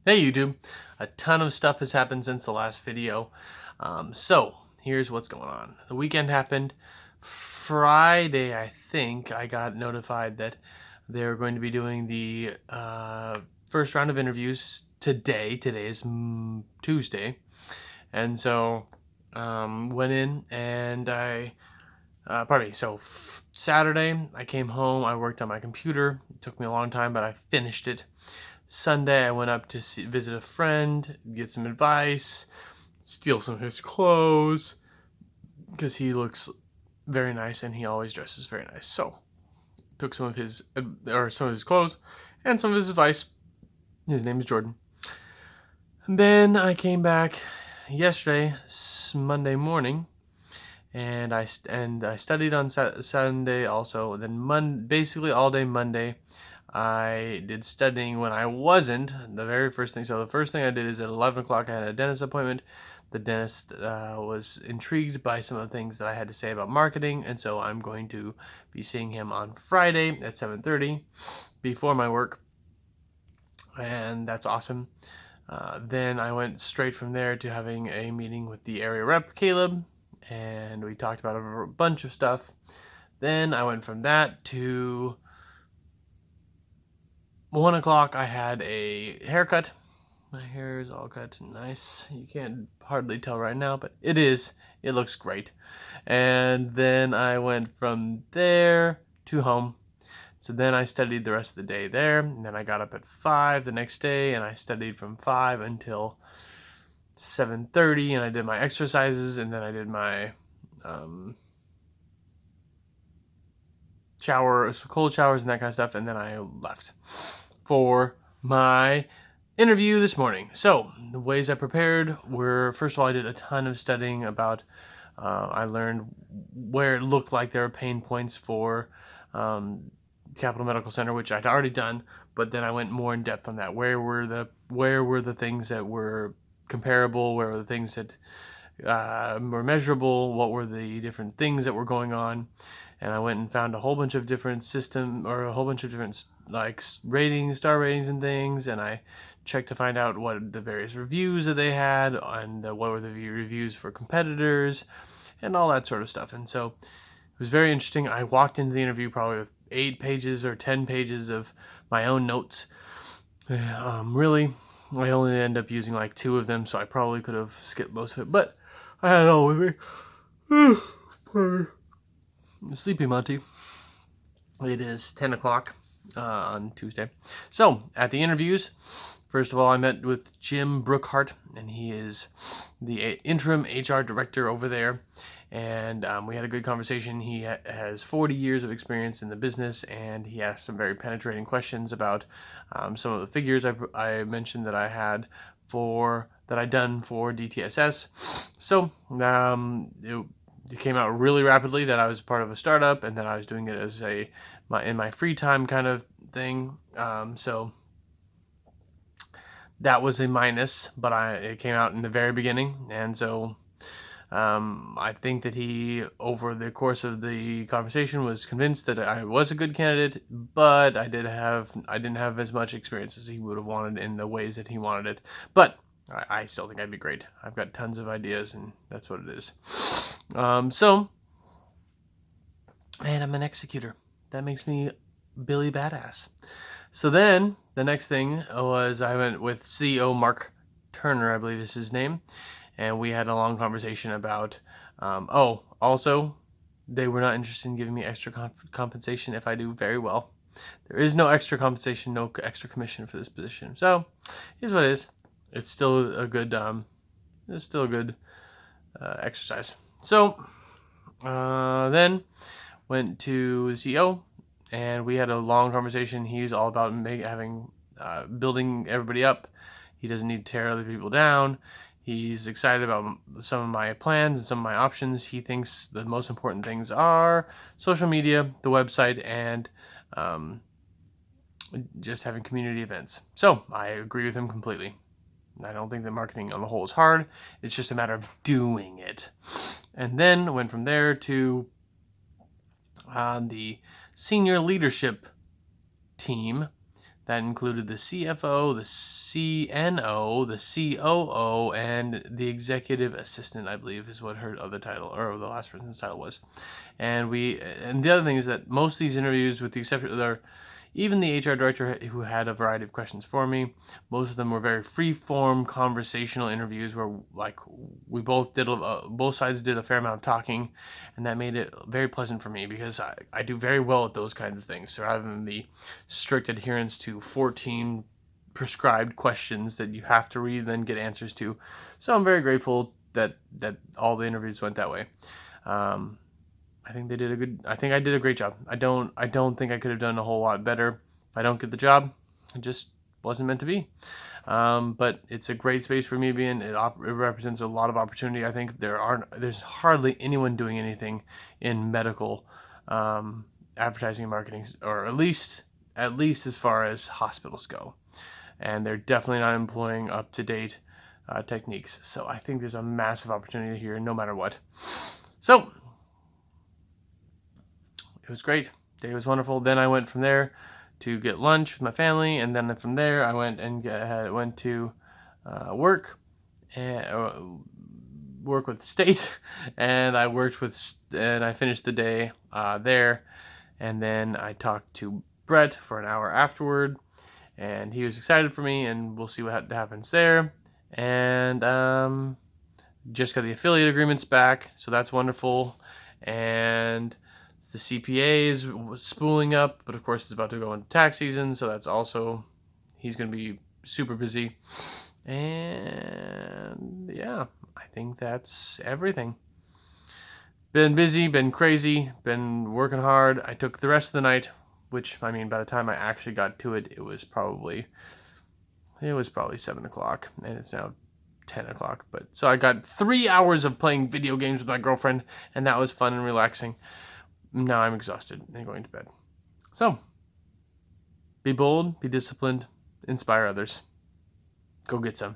Hey YouTube, a ton of stuff has happened since the last video. So here's what's going on. The weekend happened. Friday, I think, I got notified that they're going to be doing the first round of interviews today. Today is Tuesday. And so went in and Saturday I came home, I worked on my computer. It took me a long time, but I finished it. Sunday, I went up to visit a friend, get some advice, steal some of his clothes, because he looks very nice and he always dresses very nice. So, took some of his clothes and some of his advice. His name is Jordan. And then I came back yesterday, Monday morning, and I studied on Sunday also. Then basically all day Monday, I did studying when I wasn't. The very first thing, so the first thing I did is at 11 o'clock I had a dentist appointment. The dentist was intrigued by some of the things that I had to say about marketing, and so I'm going to be seeing him on Friday at 7:30 before my work, and that's awesome. Then I went straight from there to having a meeting with the area rep, Caleb, and we talked about a bunch of stuff. Then I went from that to 1 o'clock. I had a haircut. My hair is all cut nice. You can't hardly tell right now, but it is. It looks great. And then I went from there to home. So then I studied the rest of the day there. And then I got up at 5 the next day, and I studied from 5 until 7:30, and I did my exercises, and then I did my cold showers and that kind of stuff, and then I left for my interview this morning. So the ways I prepared were, first of all, I did a ton of studying about, I learned where it looked like there were pain points for Capital Medical Center, which I'd already done, but then I went more in depth on that. Where were the things that were comparable? Where were the things that were measurable? What were the different things that were going on? And I went and found a whole bunch of different like star ratings and things, and I checked to find out what the various reviews that they had, and what were the reviews for competitors, and all that sort of stuff. And so it was very interesting. I walked into the interview probably with 8 pages or 10 pages of my own notes. Really, I only ended up using like 2 of them, so I probably could have skipped most of it, but I had it all with me. Sleepy Monty. It is 10 o'clock on Tuesday. So, at the interviews, first of all, I met with Jim Brookhart, and he is the interim HR director over there. And we had a good conversation. He has 40 years of experience in the business, and he asked some very penetrating questions about some of the figures I mentioned that I had I'd done for DTSS. So it came out really rapidly that I was part of a startup, and that I was doing it as in my free time kind of thing. So that was a minus, but it came out in the very beginning, and so I think that he, over the course of the conversation, was convinced that I was a good candidate, but I didn't have as much experience as he would have wanted in the ways that he wanted it. But I still think I'd be great. I've got tons of ideas, and that's what it is. And I'm an executor. That makes me Billy Badass. So then the next thing was I went with CEO Mark Turner, I believe is his name, and we had a long conversation about, also, they were not interested in giving me extra compensation if I do very well. There is no extra compensation, no extra commission for this position. So, here's what it is. It's still a good, exercise. So, then went to the CEO, and we had a long conversation. He's all about building everybody up. He doesn't need to tear other people down. He's excited about some of my plans and some of my options. He thinks the most important things are social media, the website, and just having community events. So I agree with him completely. I don't think that marketing on the whole is hard. It's just a matter of doing it. And then went from there to the senior leadership team That included the CFO, the CNO, the COO, and the executive assistant, I believe is what her other title, or the last person's title was. And the other thing is that most of these interviews, with the exception of even the HR director, who had a variety of questions for me, most of them were very free-form conversational interviews where, like, we both sides did a fair amount of talking, and that made it very pleasant for me because I do very well at those kinds of things, so rather than the strict adherence to 14 prescribed questions that you have to read and then get answers to. So I'm very grateful that all the interviews went that way. I think I did a great job. I don't think I could have done a whole lot better. If I don't get the job, it just wasn't meant to be. But it's a great space for me to be in. It represents a lot of opportunity. I think there's hardly anyone doing anything in medical advertising and marketing, or at least as far as hospitals go. And they're definitely not employing up-to-date techniques. So I think there's a massive opportunity here, no matter what. So it was great. Day was wonderful. Then I went from there to get lunch with my family, and then from there I went to work and work with the state, and I finished the day there, and then I talked to Brett for an hour afterward, and he was excited for me, and we'll see what happens there. And just got the affiliate agreements back, so that's wonderful. And the CPA is spooling up, but of course it's about to go into tax season, so he's going to be super busy. And yeah, I think that's everything. Been busy, been crazy, been working hard. I took the rest of the night, which, I mean, by the time I actually got to it, it was probably 7 o'clock, and it's now 10 o'clock. But so I got 3 hours of playing video games with my girlfriend, and that was fun and relaxing. Now I'm exhausted and going to bed. So, be bold, be disciplined, inspire others. Go get some.